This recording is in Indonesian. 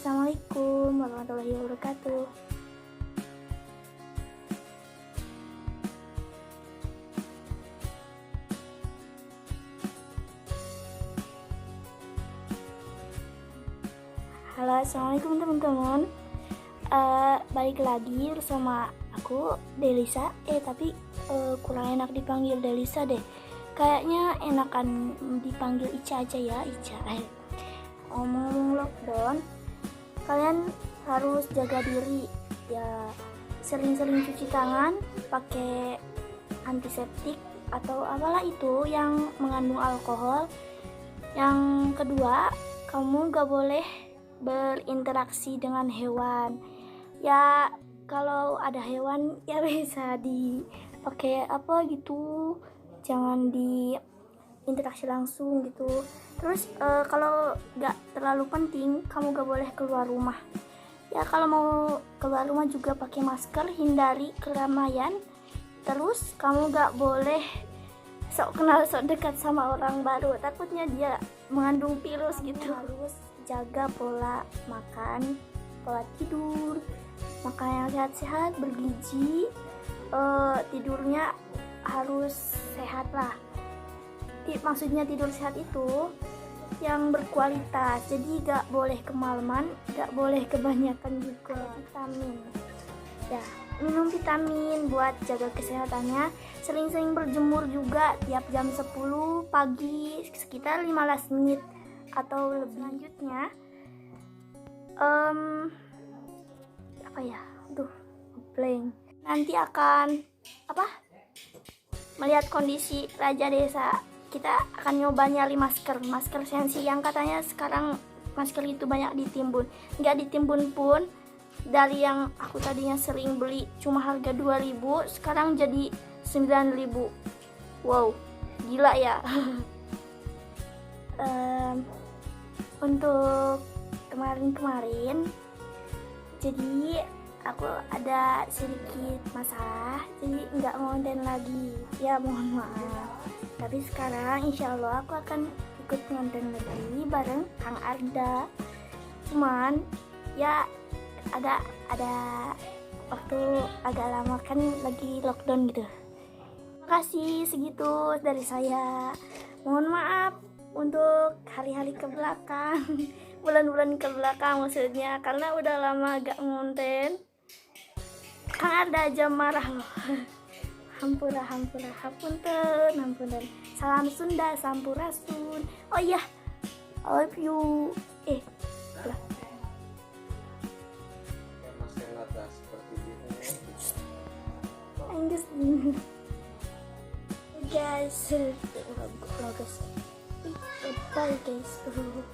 Assalamualaikum warahmatullahi wabarakatuh. Halo, assalamualaikum teman-teman. Balik lagi bersama aku Delisa. Tapi kurang enak dipanggil Delisa deh. Kayaknya enakan dipanggil Ica aja ya, Ica. Ngomong lockdown, kalian harus jaga diri ya, sering-sering cuci tangan pakai antiseptik atau apalah itu yang mengandung alkohol. Yang kedua, kamu gak boleh berinteraksi dengan hewan ya. Kalau ada hewan ya bisa dipakai apa gitu, jangan di interaksi langsung gitu. Terus kalau gak terlalu penting, kamu gak boleh keluar rumah ya. Kalau mau keluar rumah juga pakai masker, hindari keramaian. Terus kamu gak boleh sok kenal sok dekat sama orang baru, takutnya dia mengandung virus gitu. Harus jaga pola makan, pola tidur, makan yang sehat-sehat, bergizi, tidurnya harus sehat lah. Maksudnya tidur sehat itu yang berkualitas, jadi gak boleh kemalaman, gak boleh kebanyakan juga. Vitamin ya, minum vitamin buat jaga kesehatannya. Sering-sering berjemur juga tiap jam 10 pagi sekitar 15 menit atau lebih. Selanjutnya apa ya, blank. Nanti akan melihat kondisi Raja Desa. Kita akan nyoba nyari masker sensi yang katanya sekarang masker itu banyak ditimbun. Nggak ditimbun pun, dari yang aku tadinya sering beli cuma harga 2.000, sekarang jadi 9.000. Wow, gila ya. Untuk kemarin jadi aku ada sedikit masalah, jadi nggak ngonten lagi ya, mohon maaf. Tapi sekarang insya Allah aku akan ikut ngonten lagi bareng Kang Arda. Cuman ya ada waktu agak lama kan, lagi lockdown gitu. Terima kasih, segitu dari saya. Mohon maaf untuk hari-hari ke belakang, bulan-bulan ke belakang maksudnya, karena udah lama gak ngonten. Kang Arda aja marah loh. Hampura, hampunten. Salam Sunda, sampurasun. Oh iya, I love you. Guys, bye guys.